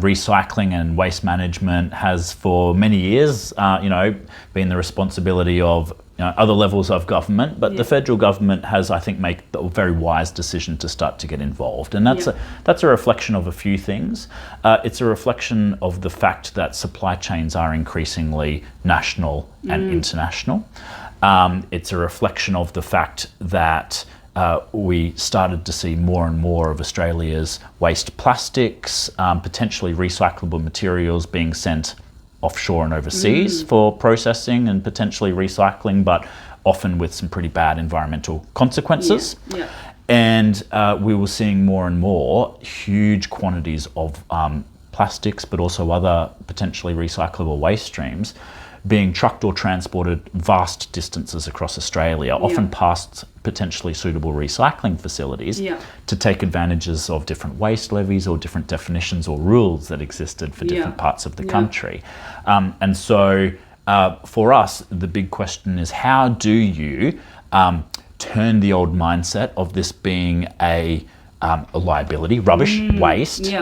recycling and waste management has for many years, been the responsibility of other levels of government, but the federal government has, I think, made a very wise decision to start to get involved. And that's a reflection of a few things. It's a reflection of the fact that supply chains are increasingly national and international. It's a reflection of the fact that we started to see more and more of Australia's waste plastics, potentially recyclable materials being sent offshore and overseas for processing and potentially recycling, but often with some pretty bad environmental consequences. And we were seeing more and more huge quantities of plastics, but also other potentially recyclable waste streams being trucked or transported vast distances across Australia, often past potentially suitable recycling facilities, to take advantages of different waste levies or different definitions or rules that existed for different parts of the country. And so for us, the big question is, how do you turn the old mindset of this being a liability, rubbish, waste,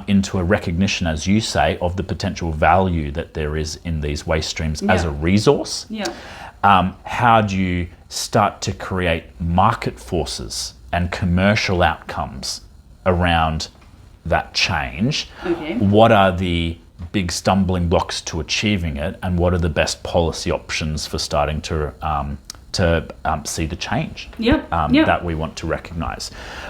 into a recognition, as you say, of the potential value that there is in these waste streams as a resource? How do you start to create market forces and commercial outcomes around that change? What are the big stumbling blocks to achieving it, and what are the best policy options for starting to see the change that we want to recognise?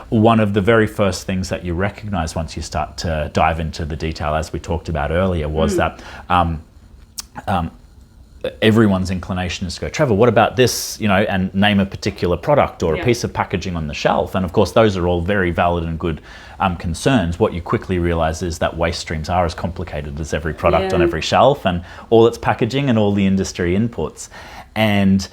One of the very first things that you recognise once you start to dive into the detail, as we talked about earlier, was that everyone's inclination is to go, Trevor, what about this, and name a particular product or a piece of packaging on the shelf. And of course, those are all very valid and good concerns. What you quickly realise is that waste streams are as complicated as every product on every shelf, and all its packaging and all the industry inputs. And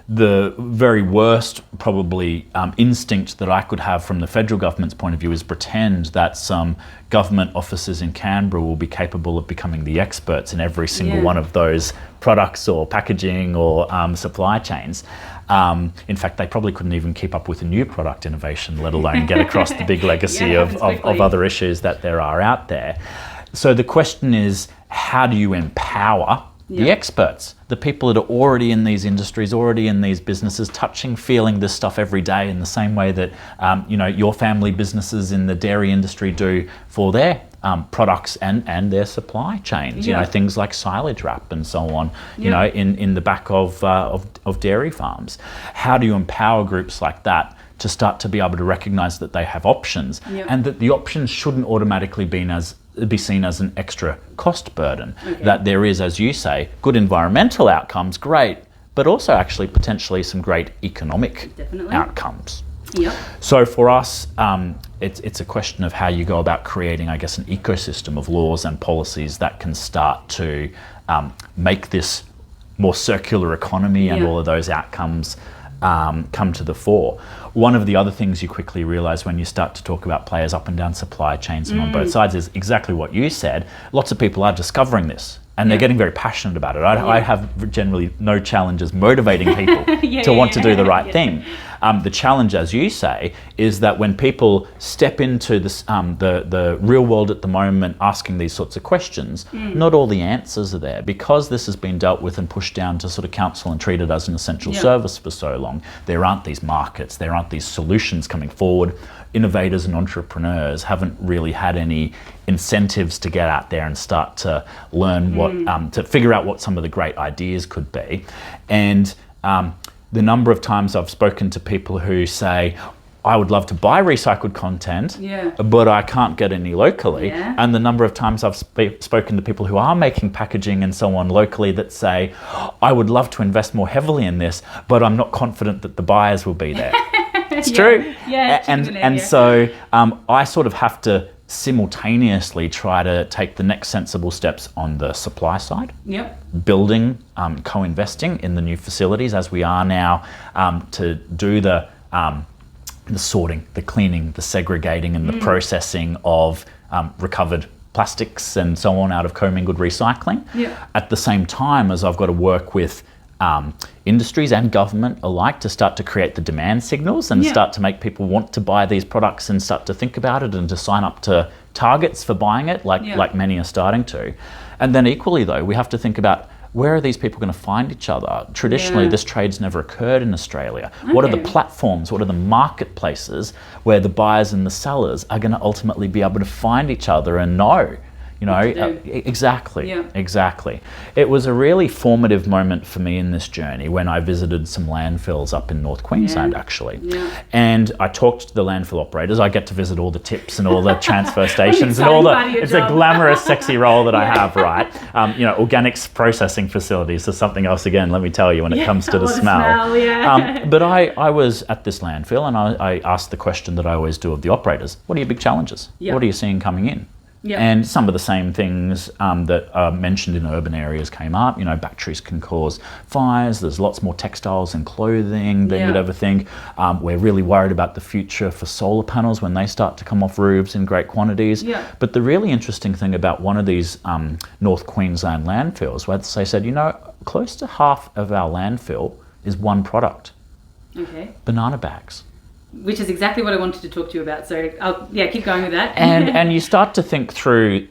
the very worst, probably, instinct that I could have from the federal government's point of view is pretend that some government officers in Canberra will be capable of becoming the experts in every single one of those products or packaging or supply chains. In fact, they probably couldn't even keep up with a new product innovation, let alone get across the big legacy of other issues that there are out there. So the question is, how do you empower the experts, the people that are already in these industries, already in these businesses, touching, feeling this stuff every day in the same way that your family businesses in the dairy industry do for their products and their supply chains. Things like silage wrap and so on. In the back of dairy farms. How do you empower groups like that to start to be able to recognise that they have options, and that the options shouldn't automatically be seen as an extra cost burden? That there is, as you say, good environmental outcomes, great, but also actually potentially some great economic outcomes. So for us, it's a question of how you go about creating, I guess, an ecosystem of laws and policies that can start to make this more circular economy and all of those outcomes come to the fore. One of the other things you quickly realise when you start to talk about players up and down supply chains and on both sides is exactly what you said. Lots of people are discovering this, and they're getting very passionate about it. I have generally no challenges motivating people to want to do the right thing. The challenge, as you say, is that when people step into this, the real world at the moment asking these sorts of questions, not all the answers are there. Because this has been dealt with and pushed down to sort of council and treated as an essential service for so long, there aren't these markets, there aren't these solutions coming forward. Innovators and entrepreneurs haven't really had any incentives to get out there and start to learn to figure out what some of the great ideas could be. And the number of times I've spoken to people who say, I would love to buy recycled content, but I can't get any locally. And the number of times I've spoken to people who are making packaging and so on locally that say, I would love to invest more heavily in this, but I'm not confident that the buyers will be there. It's true. So I sort of have to simultaneously try to take the next sensible steps on the supply side, building, co-investing in the new facilities as we are now, to do the sorting, the cleaning, the segregating and the processing of recovered plastics and so on out of commingled recycling. At the same time as I've got to work with industries and government alike to start to create the demand signals and start to make people want to buy these products and start to think about it and to sign up to targets for buying it, like many are starting to. And then equally though, we have to think about, where are these people going to find each other? Traditionally, this trade's never occurred in Australia. Okay. What are the platforms, what are the marketplaces where the buyers and the sellers are going to ultimately be able to find each other and know? Exactly. It was a really formative moment for me in this journey when I visited some landfills up in North Queensland, actually. And I talked to the landfill operators. I get to visit all the tips and all the transfer stations and all it's a glamorous, sexy role that I have, right? Organics processing facilities is something else, again, let me tell you, when it comes to the smell. But I was at this landfill and I asked the question that I always do of the operators: what are your big challenges? What are you seeing coming in? And some of the same things that are mentioned in urban areas came up. Batteries can cause fires. There's lots more textiles and clothing than you'd ever think. We're really worried about the future for solar panels when they start to come off roofs in great quantities. But the really interesting thing about one of these North Queensland landfills, where they said, close to half of our landfill is one product. Banana bags. Which is exactly what I wanted to talk to you about. So keep going with that. And you start to think through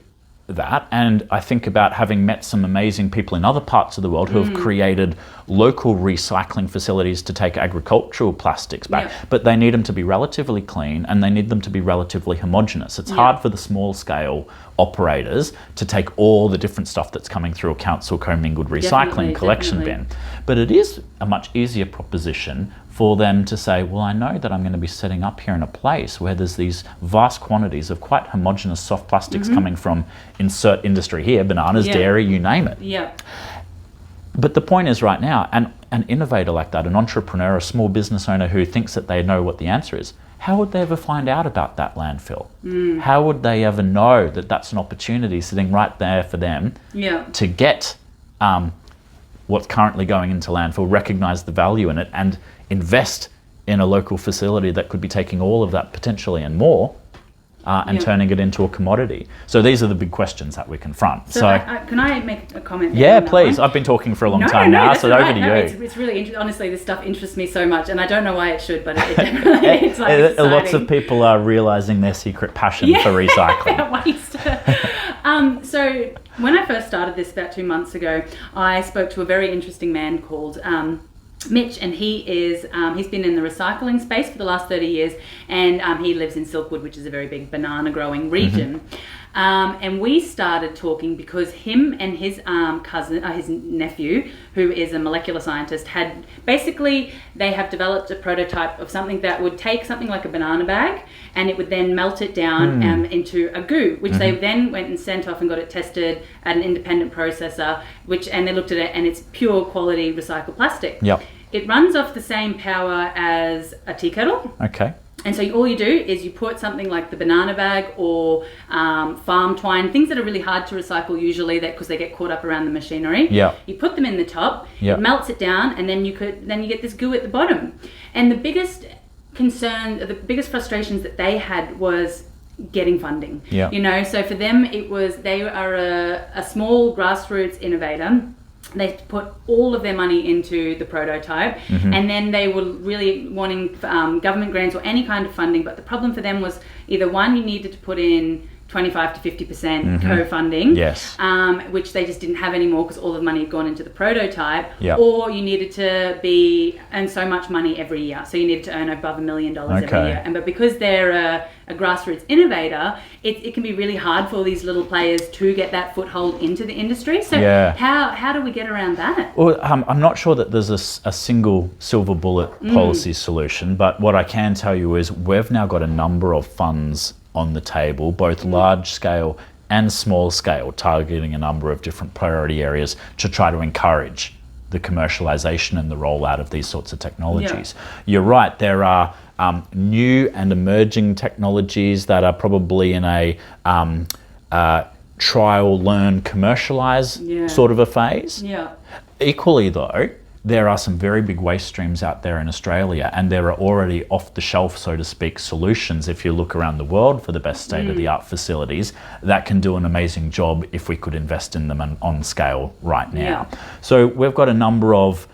that, and I think about having met some amazing people in other parts of the world who have created local recycling facilities to take agricultural plastics back, but they need them to be relatively clean and they need them to be relatively homogenous. It's hard for the small scale operators to take all the different stuff that's coming through a council commingled recycling collection bin. But it is a much easier proposition for them to say, well, I know that I'm going to be setting up here in a place where there's these vast quantities of quite homogenous soft plastics coming from insert industry here, bananas, dairy, you name it. But the point is right now, an innovator like that, an entrepreneur, a small business owner who thinks that they know what the answer is, how would they ever find out about that landfill? How would they ever know that that's an opportunity sitting right there for them to get what's currently going into landfill, recognize the value in it, and invest in a local facility that could be taking all of that potentially and more and turning it into a commodity? So these are the big questions that we confront. So can I make a comment? Yeah, please. I've been talking for a long time now, so over to you. It's really interesting. Honestly, this stuff interests me so much, and I don't know why it should, but it definitely it's exciting. Lots of people are realising their secret passion for recycling. Waste. So when I first started this about 2 months ago, I spoke to a very interesting man called Mitch, and he's been in the recycling space for the last 30 years, and he lives in Silkwood, which is a very big banana growing region. And we started talking because him and his cousin, his nephew, who is a molecular scientist, they have developed a prototype of something that would take something like a banana bag, and it would then melt it down into a goo, which they then went and sent off and got it tested at an independent processor, and they looked at it, and it's pure quality recycled plastic. It runs off the same power as a tea kettle. And so all you do is you put something like the banana bag or farm twine, things that are really hard to recycle usually, because they get caught up around the machinery. You put them in the top, it melts it down, and then you get this goo at the bottom. And the biggest frustrations that they had was getting funding. So for them they are a small grassroots innovator. They put all of their money into the prototype, and then they were really wanting government grants or any kind of funding. But the problem for them was either one, you needed to put in 25 to 50% co-funding, which they just didn't have anymore because all the money had gone into the prototype, or you needed to earn so much money every year. So you needed to earn above $1 million every year. But because they're a grassroots innovator, it can be really hard for these little players to get that foothold into the industry. So how do we get around that? Well, I'm not sure that there's a single silver bullet policy solution, but what I can tell you is we've now got a number of funds on the table, both large scale and small scale, targeting a number of different priority areas to try to encourage the commercialization and the rollout of these sorts of technologies. You're right, there are new and emerging technologies that are probably in a trial, learn, commercialize sort of a phase. Equally though, there are some very big waste streams out there in Australia, and there are already off-the-shelf, so to speak, solutions, if you look around the world, for the best state-of-the-art facilities that can do an amazing job if we could invest in them on scale right now. So we've got a number of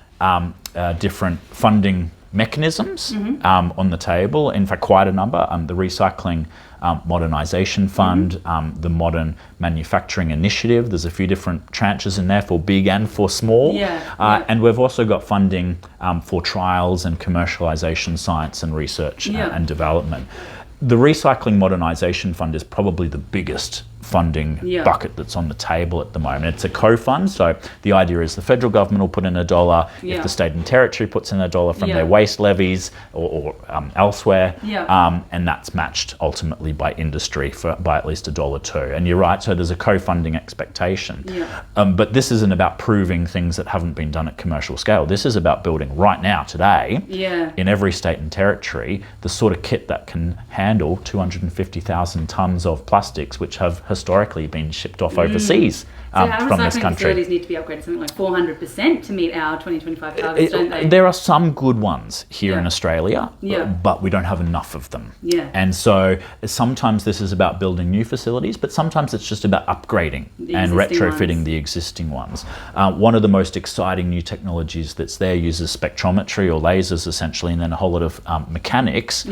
different funding mechanisms on the table. In fact, quite a number. The Recycling Modernisation Fund, the Modern Manufacturing Initiative. There's a few different tranches in there for big and for small. And we've also got funding for trials and commercialisation, science and research and development. The Recycling Modernisation Fund is probably the biggest funding bucket that's on the table at the moment. It's a co-fund, so the idea is the federal government will put in $1 if the state and territory puts in $1 from their waste levies or elsewhere, and that's matched ultimately by industry by at least $1 too. And you're right, so there's a co-funding expectation. But this isn't about proving things that haven't been done at commercial scale. This is about building right now, today, in every state and territory, the sort of kit that can handle 250,000 tonnes of plastics, which have historically been shipped off overseas from this country. Recycling facilities need to be upgraded something like 400% to meet our 2025 targets, don't they? There are some good ones here in Australia, but we don't have enough of them. And so sometimes this is about building new facilities, but sometimes it's just about upgrading and retrofitting the existing ones. One of the most exciting new technologies that's there uses spectrometry or lasers essentially, and then a whole lot of mechanics,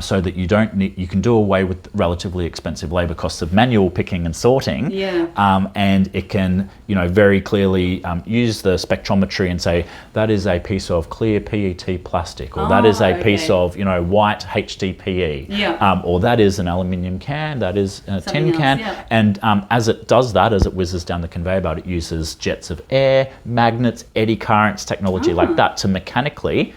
so that you can do away with relatively expensive labour costs of manual picking and sorting, and it can, very clearly use the spectrometry and say that is a piece of clear PET plastic, or that is a piece of white HDPE, or that is an aluminium can, that is a tin can, and as it does that, as it whizzes down the conveyor belt, it uses jets of air, magnets, eddy currents, technology like that to mechanically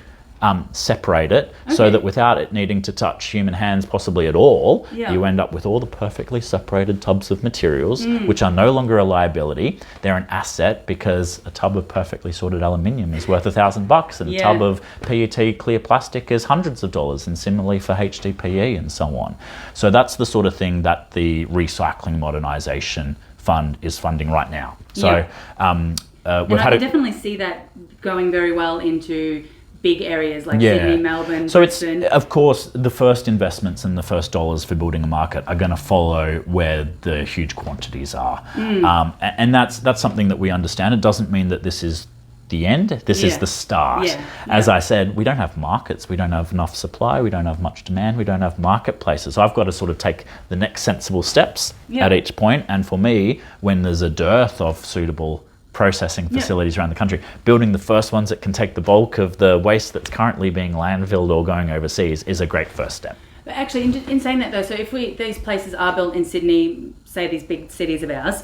separate it so that without it needing to touch human hands possibly at all, you end up with all the perfectly separated tubs of materials, which are no longer a liability. They're an asset because a tub of perfectly sorted aluminium is worth $1,000 and a tub of PET clear plastic is hundreds of dollars, and similarly for HDPE and so on. So that's the sort of thing that the Recycling Modernisation Fund is funding right now. So I can definitely see that going very well into big areas like Sydney, Melbourne, so Brisbane. It's, of course, the first investments and the first dollars for building a market are going to follow where the huge quantities are. And that's something that we understand. It doesn't mean that this is the end. This is the start. As I said, we don't have markets. We don't have enough supply. We don't have much demand. We don't have marketplaces. So I've got to sort of take the next sensible steps at each point. And for me, when there's a dearth of suitable processing facilities around the country, building the first ones that can take the bulk of the waste that's currently being landfilled or going overseas is a great first step. But actually, in saying that though, so if these places are built in Sydney, say these big cities of ours,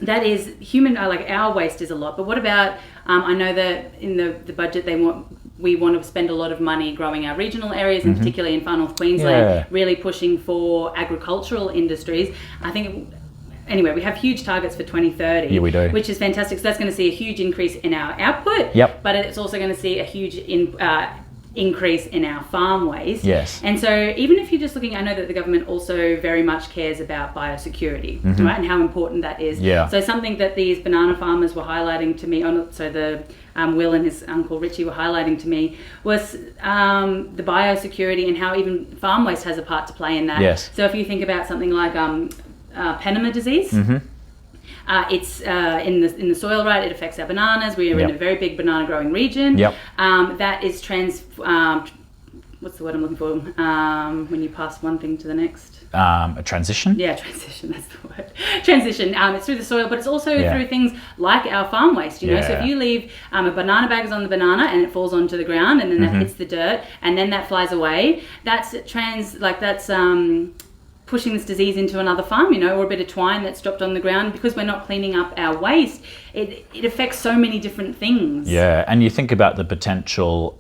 that is human, like our waste is a lot. But what about, I know that in the budget we want to spend a lot of money growing our regional areas, and particularly in Far North Queensland, really pushing for agricultural industries. I think anyway, we have huge targets for 2030. Yeah, we do. Which is fantastic. So that's going to see a huge increase in our output. But it's also going to see a huge increase in our farm waste. And so even if you're just looking, I know that the government also very much cares about biosecurity, right? And how important that is. So something that these banana farmers were highlighting to me, Will and his uncle Richie were highlighting to me, was the biosecurity and how even farm waste has a part to play in that. So if you think about something like Panama disease. It's in the soil, right? It affects our bananas. We're in a very big banana growing region. That is what's the word I'm looking for? When you pass one thing to the next. A transition? Yeah, transition, that's the word. Transition. It's through the soil, but it's also through things like our farm waste, So if you leave a banana bag is on the banana and it falls onto the ground and then that hits the dirt and then that flies away, that's pushing this disease into another farm, or a bit of twine that's dropped on the ground. Because we're not cleaning up our waste, it affects so many different things. And you think about the potential,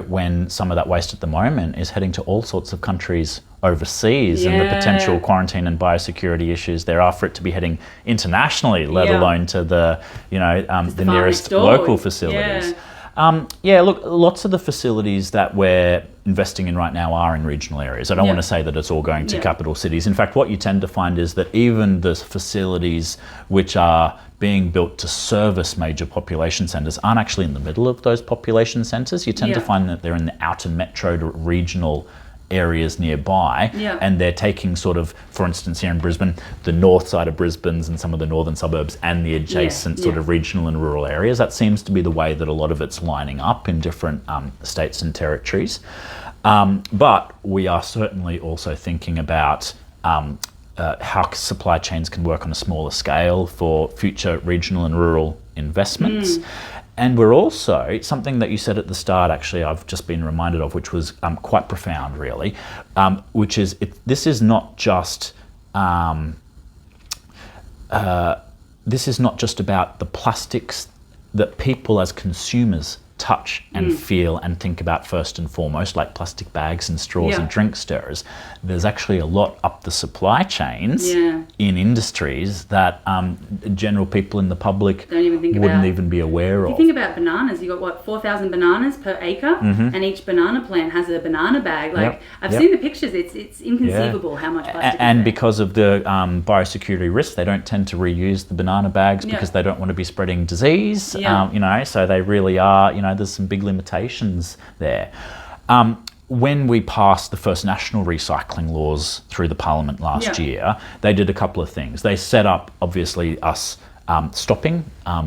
when some of that waste at the moment is heading to all sorts of countries overseas, and the potential quarantine and biosecurity issues there are for it to be heading internationally, let alone to the nearest local facilities. Look, lots of the facilities that we're investing in right now are in regional areas. I don't want to say that it's all going to capital cities. In fact, what you tend to find is that even the facilities which are being built to service major population centres aren't actually in the middle of those population centres. You tend to find that they're in the outer metro to regional areas nearby, Yeah. and they're taking sort of, for instance, here in Brisbane, the north side of Brisbane's and some of the northern suburbs and the adjacent sort of regional and rural areas. That seems to be the way that a lot of it's lining up in different states and territories. But we are certainly also thinking about how supply chains can work on a smaller scale for future regional and rural investments. And we're also, something that you said at the start, actually, I've just been reminded of, which was quite profound, really, which is this is not just this is not just about the plastics that people as consumers touch and feel and think about first and foremost, like plastic bags and straws and drink stirrers. There's actually a lot up the supply chains in industries that general people in the public wouldn't even be aware of. If you think about bananas, you've got, what, 4,000 bananas per acre, and each banana plant has a banana bag. Like, I've seen the pictures, it's inconceivable how much plastic and is there. because of the biosecurity risks, they don't tend to reuse the banana bags because they don't want to be spreading disease, so they really are, there's some big limitations there. When we passed the first national recycling laws through the Parliament last year, they did a couple of things. They set up, obviously, us stopping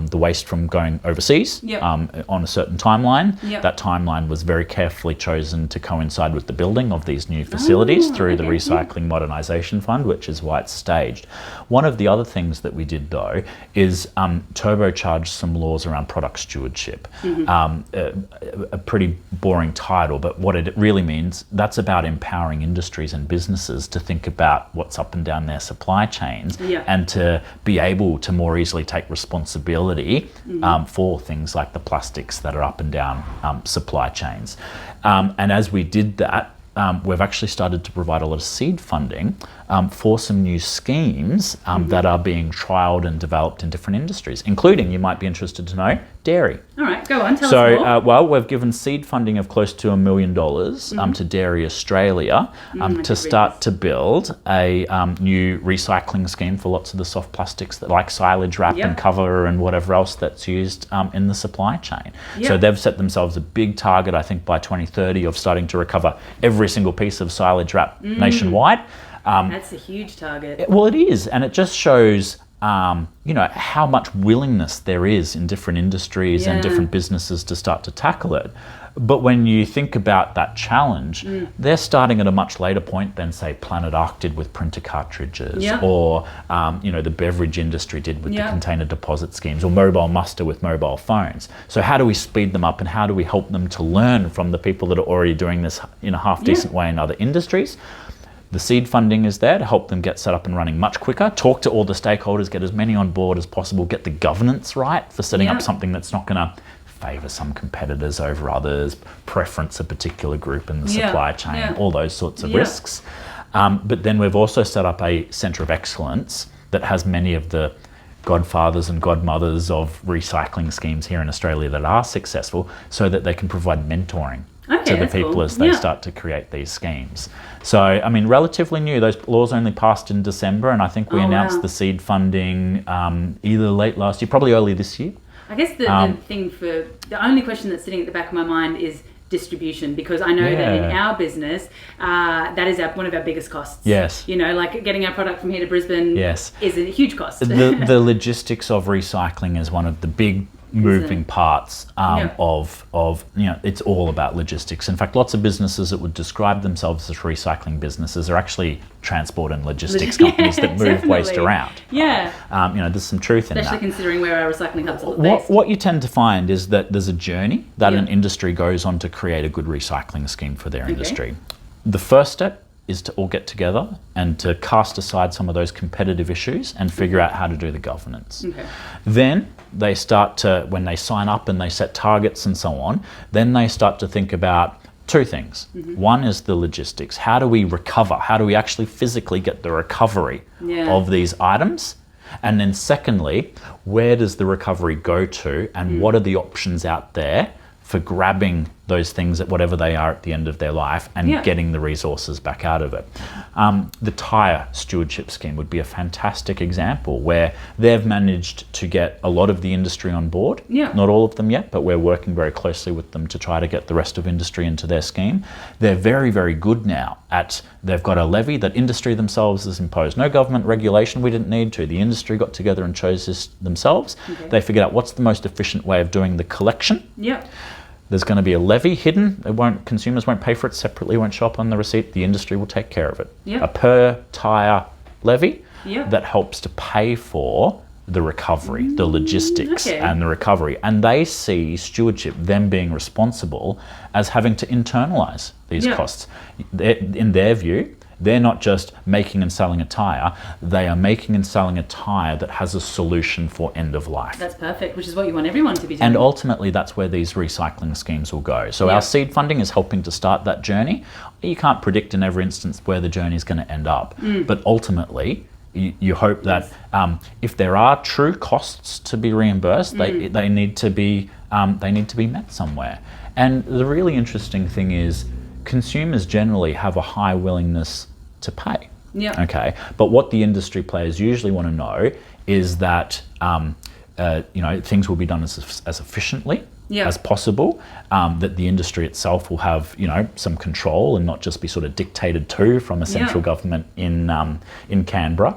the waste from going overseas on a certain timeline. That timeline was very carefully chosen to coincide with the building of these new facilities through the Recycling Modernisation Fund, which is why it's staged. One of the other things that we did, though, is turbocharge some laws around product stewardship. A pretty boring title, but what it really means, that's about empowering industries and businesses to think about what's up and down their supply chains and to be able to more easily take responsibility for things like the plastics that are up and down supply chains. And as we did that, we've actually started to provide a lot of seed funding for some new schemes that are being trialled and developed in different industries, including, you might be interested to know, dairy. All right, go on, tell us more. Well, we've given seed funding of close to $1 million to Dairy Australia to start to build a new recycling scheme for lots of the soft plastics that, like silage wrap and cover and whatever else that's used in the supply chain. So they've set themselves a big target, I think, by 2030 of starting to recover every single piece of silage wrap nationwide. That's a huge target. Well, it is, and it just shows how much willingness there is in different industries and different businesses to start to tackle it. But when you think about that challenge, they're starting at a much later point than, say, Planet Ark did with printer cartridges, or the beverage industry did with the container deposit schemes, or Mobile Muster with mobile phones. So how do we speed them up, and how do we help them to learn from the people that are already doing this in a half-decent way in other industries? The seed funding is there to help them get set up and running much quicker, talk to all the stakeholders, get as many on board as possible, get the governance right for setting up something that's not going to favour some competitors over others, preference a particular group in the supply chain, all those sorts of risks. But then we've also set up a centre of excellence that has many of the godfathers and godmothers of recycling schemes here in Australia that are successful, so that they can provide mentoring to the people as they start to create these schemes. So, I mean, relatively new. Those laws only passed in December, and I think we announced the seed funding either late last year, probably early this year. I guess the only question that's sitting at the back of my mind is distribution, because I know that in our business, that is one of our biggest costs. Yes. Like getting our product from here to Brisbane is a huge cost. The logistics of recycling is one of the big moving parts of it's all about logistics. In fact, lots of businesses that would describe themselves as recycling businesses are actually transport and logistics companies that move waste around. There's some truth in that. Especially considering where our recycling hubs are based. What you tend to find is that there's a journey that an industry goes on to create a good recycling scheme for their industry. The first step is to all get together and to cast aside some of those competitive issues and figure out how to do the governance. Then they start to, when they sign up and they set targets and so on, then they start to think about two things. One is the logistics. How do we recover? How do we actually physically get the recovery of these items? And then secondly, where does the recovery go to, and what are the options out there for grabbing those things at whatever they are at the end of their life and Yeah. getting the resources back out of it. The tyre stewardship scheme would be a fantastic example where they've managed to get a lot of the industry on board. Yeah. Not all of them yet, but we're working very closely with them to try to get the rest of industry into their scheme. They're very, very good now they've got a levy that industry themselves has imposed. No government regulation, we didn't need to. The industry got together and chose this themselves. Okay. They figured out what's the most efficient way of doing the collection. Yep. There's going to be a levy hidden. Consumers won't pay for it separately, won't show up on the receipt. The industry will take care of it. Yep. A per tyre levy Yep. that helps to pay for the recovery, the logistics okay. and the recovery. And they see stewardship, them being responsible, as having to internalise these Yep. costs. In their view, they're not just making and selling a tyre, they are making and selling a tyre that has a solution for end of life. That's perfect, which is what you want everyone to be doing. And ultimately, that's where these recycling schemes will go. So Yeah. our seed funding is helping to start that journey. You can't predict in every instance where the journey is going to end up. But ultimately, you hope that if there are true costs to be reimbursed, they need to be met somewhere. And the really interesting thing is consumers generally have a high willingness to pay. Yeah. Okay. But what the industry players usually want to know is that things will be done as efficiently Yeah. as possible. That the industry itself will have some control and not just be sort of dictated to from a central government in Canberra,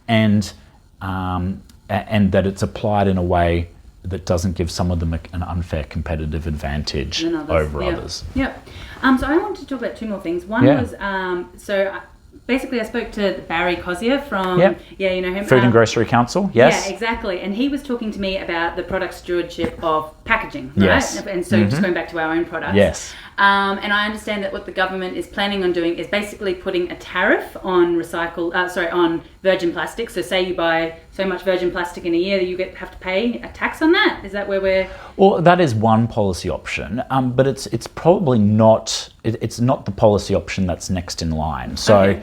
and that it's applied in a way that doesn't give some of them an unfair competitive advantage Than others. over Yeah. others. Yep. So I wanted to talk about two more things. One Yeah. was basically I spoke to Barry Cozier from you know him. Food and Grocery Council, yes. Yeah, exactly. And he was talking to me about the product stewardship of packaging, right? Yes. And so just going back to our own products. Yes. And I understand that what the government is planning on doing is basically putting a tariff on on virgin plastic. So say you buy so much virgin plastic in a year that you have to pay a tax on that. Is that where we're? Well, that is one policy option, but it's probably not. It's not the policy option that's next in line. So,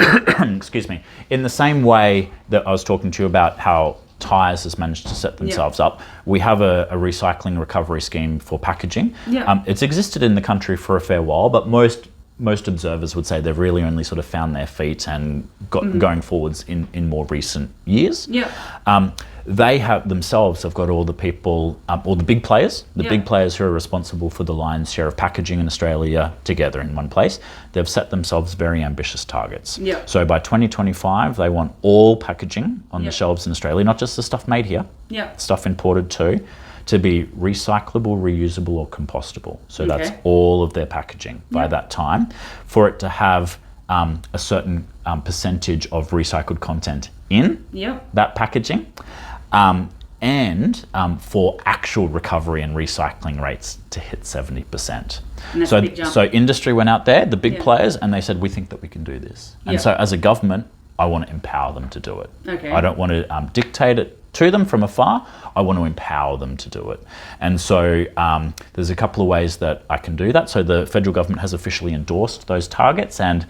Okay. excuse me. In the same way that I was talking to you about how tyres has managed to set themselves up, we have a recycling recovery scheme for packaging. Yeah. It's existed in the country for a fair while, but most observers would say they've really only sort of found their feet and got going forwards in more recent years. Yeah. They have got all the people, all the big players, Yeah. big players who are responsible for the lion's share of packaging in Australia together in one place. They've set themselves very ambitious targets. Yeah. So by 2025, they want all packaging on Yeah. the shelves in Australia, not just the stuff made here, Yeah. stuff imported too, to be recyclable, reusable or compostable. So that's Okay. all of their packaging by Yeah. that time, for it to have a certain percentage of recycled content in Yep. that packaging, and for actual recovery and recycling rates to hit 70%. And that's a big jump. So industry went out there, the big Yeah. players, and they said, we think that we can do this. And Yeah. so as a government, I want to empower them to do it. Okay. I don't want to dictate it to them from afar. I want to empower them to do it. And so there's a couple of ways that I can do that. So the federal government has officially endorsed those targets, and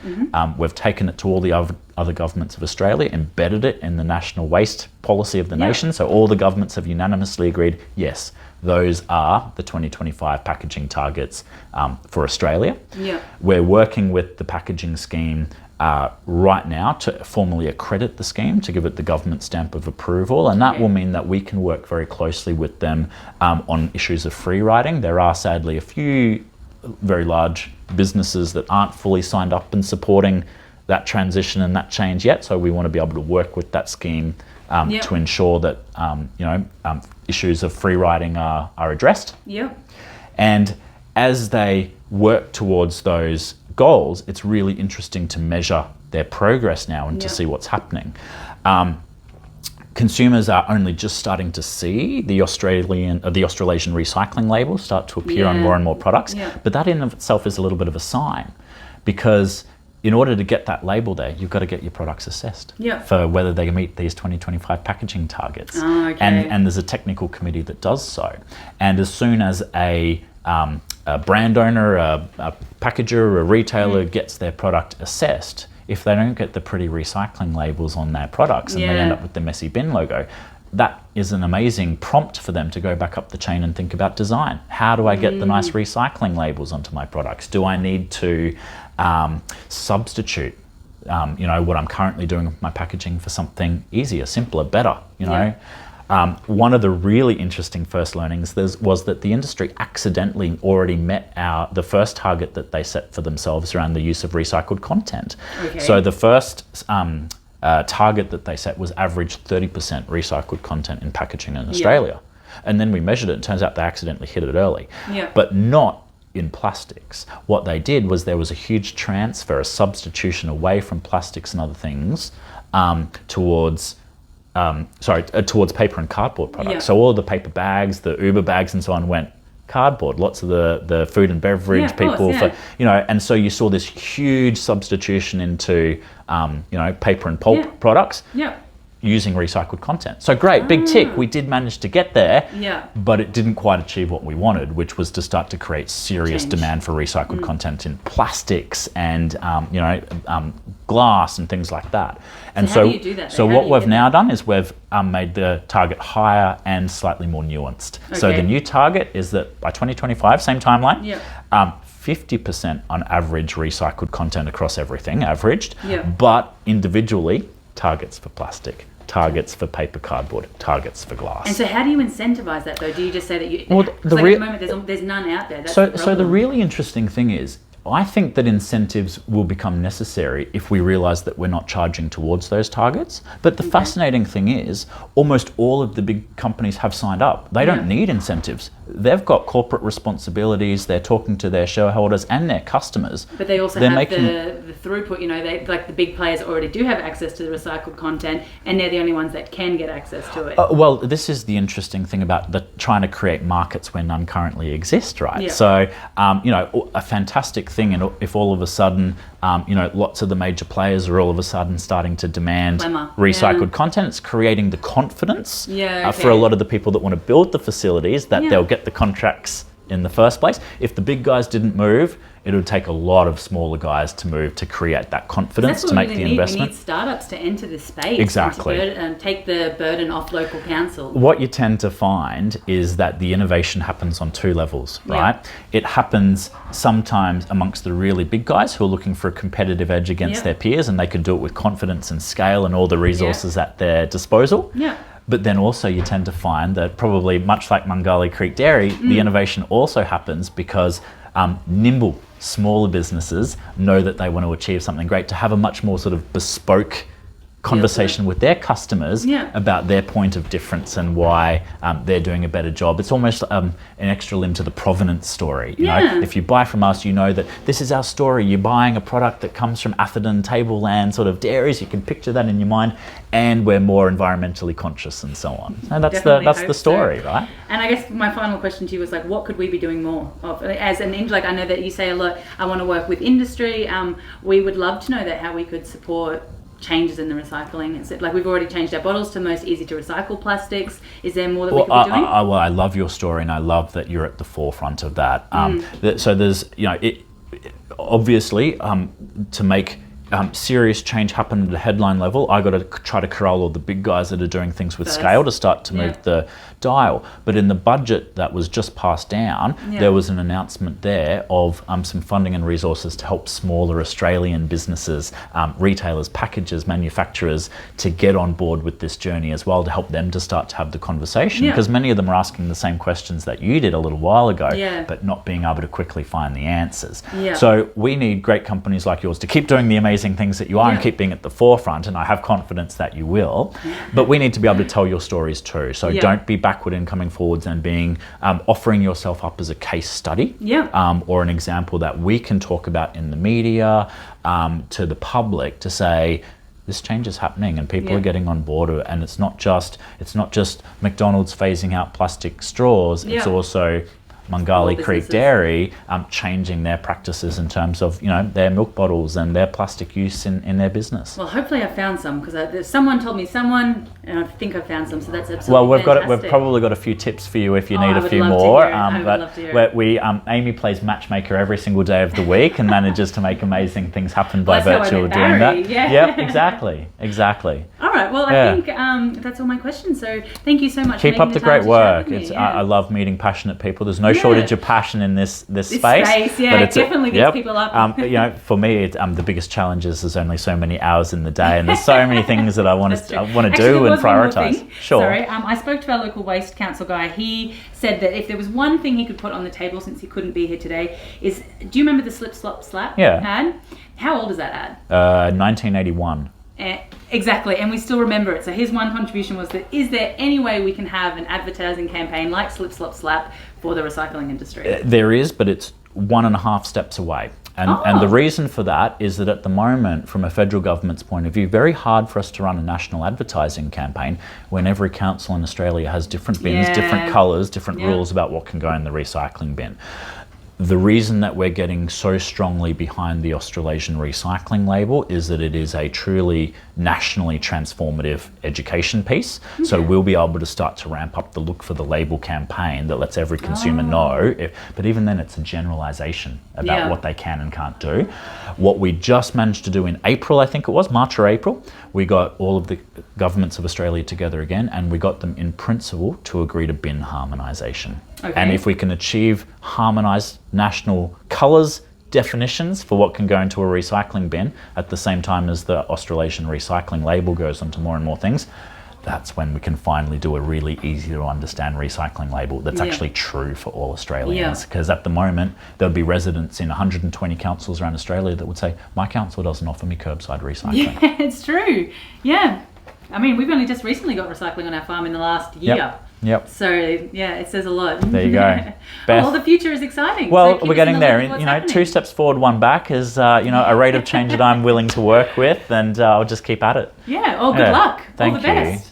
we've taken it to all the other governments of Australia, embedded it in the national waste policy of the nation. So all the governments have unanimously agreed, yes, those are the 2025 packaging targets for Australia. Yeah. We're working with the packaging scheme right now to formally accredit the scheme, to give it the government stamp of approval, and that will mean that we can work very closely with them on issues of free riding. There are sadly a few very large businesses that aren't fully signed up and supporting that transition and that change yet, so we want to be able to work with that scheme to ensure that issues of free riding are addressed. Yep. And as they work towards those goals, it's really interesting to measure their progress now and to see what's happening. Consumers are only just starting to see the Australasian recycling label start to appear on more and more products, but that in of itself is a little bit of a sign, because in order to get that label there, you've got to get your products assessed for whether they meet these 2025 packaging targets. Oh, okay. And there's a technical committee that does so. And as soon as a brand owner, a packager, a retailer gets their product assessed, if they don't get the pretty recycling labels on their products and they end up with the messy bin logo, that is an amazing prompt for them to go back up the chain and think about design. How do I get the nice recycling labels onto my products? Do I need to substitute what I'm currently doing with my packaging for something easier, simpler, better, One of the really interesting first learnings was that the industry accidentally already met the first target that they set for themselves around the use of recycled content. Okay. So the first target that they set was average 30% recycled content in packaging in Australia. And then we measured it, and it turns out they accidentally hit it early. But not in plastics. What they did was there was a huge transfer, a substitution away from plastics and other things towards paper and cardboard products. So all of the paper bags, the Uber bags and so on went cardboard. Lots of the food and beverage people, and so you saw this huge substitution into paper and pulp products using recycled content. So great, big tick. We did manage to get there, but it didn't quite achieve what we wanted, which was to start to create serious demand for recycled content in plastics and glass and things like that. And so how do you do that? So what we've now done is we've made the target higher and slightly more nuanced. Okay. So the new target is that by 2025, same timeline, 50% on average recycled content across everything, averaged, but individually targets for plastic, targets for paper, cardboard, targets for glass. And so how do you incentivize that though? Do you just say that you... Well, at the moment there's none out there. That's so the really interesting thing is, I think that incentives will become necessary if we realise that we're not charging towards those targets. But the fascinating thing is, almost all of the big companies have signed up. They don't need incentives. They've got corporate responsibilities. They're talking to their shareholders and their customers. But they also have the throughput. They, like the big players already do have access to the recycled content, and they're the only ones that can get access to it. Well, this is the interesting thing about trying to create markets where none currently exist, right? So, a fantastic thing, and if all of a sudden, lots of the major players are all of a sudden starting to demand recycled content, it's creating the confidence for a lot of the people that want to build the facilities that they'll get the contracts in the first place. If the big guys didn't move, it would take a lot of smaller guys to move to create that confidence to make the investment. We need startups to enter the space. Exactly. And take the burden off local council. What you tend to find is that the innovation happens on two levels, right? It happens sometimes amongst the really big guys who are looking for a competitive edge against their peers, and they can do it with confidence and scale and all the resources at their disposal. But then also you tend to find that probably much like Mungali Creek Dairy, the innovation also happens because nimble, smaller businesses know that they want to achieve something great, to have a much more sort of bespoke conversation with their customers about their point of difference and why they're doing a better job. It's almost an extra limb to the provenance story. You know, if you buy from us, you know that this is our story. You're buying a product that comes from Atherton, Tableland sort of dairies. You can picture that in your mind, and we're more environmentally conscious and so on. And that's the story, right? And I guess my final question to you was what could we be doing more of as an industry? I know that you say a lot. I want to work with industry. We would love to know that how we could support changes in the recycling. Is it we've already changed our bottles to most easy to recycle plastics? Is there more that we could be doing? I love your story, and I love that you're at the forefront of that. So there's, obviously, to make serious change happen at the headline level, I got to try to corral all the big guys that are doing things with scale to start to move the dial. But in the budget that was just passed down, there was an announcement there of some funding and resources to help smaller Australian businesses, retailers, packagers, manufacturers, to get on board with this journey as well, to help them to start to have the conversation. Because many of them are asking the same questions that you did a little while ago, but not being able to quickly find the answers. So we need great companies like yours to keep doing the amazing things that you are and keep being at the forefront, and I have confidence that you will. But we need to be able to tell your stories too. So don't be backward in coming forwards and being offering yourself up as a case study or an example that we can talk about in the media to the public, to say this change is happening and people are getting on board, and it's not just McDonald's phasing out plastic straws. It's also Mungali Small Creek businesses. Dairy changing their practices in terms of, their milk bottles and their plastic use in their business. Well, hopefully I found some, because someone told me someone, and I think I found some, so that's absolutely Well, we've fantastic. probably got a few tips for you if you need I a would few love to more. hear it. I would love to hear it. Amy plays matchmaker every single day of the week and manages to make amazing things happen by That's how I virtue of met doing Barry, that. yeah. Yep, exactly. All right, well, Yeah. I think that's all my questions. So thank you so much. Keep for up making the time great to chat work. with me. It's Yeah. I love meeting passionate people. There's no Yeah. shortage of passion in this This space. yeah, but it definitely gets people up. For me, the biggest challenge is there's only so many hours in the day, and there's so many things that I want That's true. to Actually, do there and was one more prioritize. thing. Sure. Sorry, I spoke to our local waste council guy. He said that if there was one thing he could put on the table, since he couldn't be here today, is, do you remember the Slip Slop Slap ad? How old is that ad? 1981. Exactly, and we still remember it. So his one contribution was that, is there any way we can have an advertising campaign like Slip Slop Slap for the recycling industry? There is, but it's 1.5 steps away. And the reason for that is that at the moment, from a federal government's point of view, very hard for us to run a national advertising campaign when every council in Australia has different bins, different colours, different rules about what can go in the recycling bin. The reason that we're getting so strongly behind the Australasian recycling label is that it is a truly nationally transformative education piece. Okay. So we'll be able to start to ramp up the Look for the Label campaign that lets every consumer know. But even then, it's a generalisation about what they can and can't do. What we just managed to do in April, I think it was, March or April, we got all of the governments of Australia together again, and we got them in principle to agree to bin harmonisation. Okay. And if we can achieve harmonised national colours, definitions for what can go into a recycling bin at the same time as the Australasian recycling label goes onto more and more things, that's when we can finally do a really easy to understand recycling label that's actually true for all Australians. Because at the moment, there'll be residents in 120 councils around Australia that would say, my council doesn't offer me curbside recycling. Yeah, it's true. Yeah. I mean, we've only just recently got recycling on our farm in the last year. Yep. So, yeah, it says a lot. There you go. Well, the future is exciting. Well, so we're getting there. Happening. 2 steps forward, 1 back is, a rate of change that I'm willing to work with, and I'll just keep at it. Yeah, good luck. Thank all the you. best.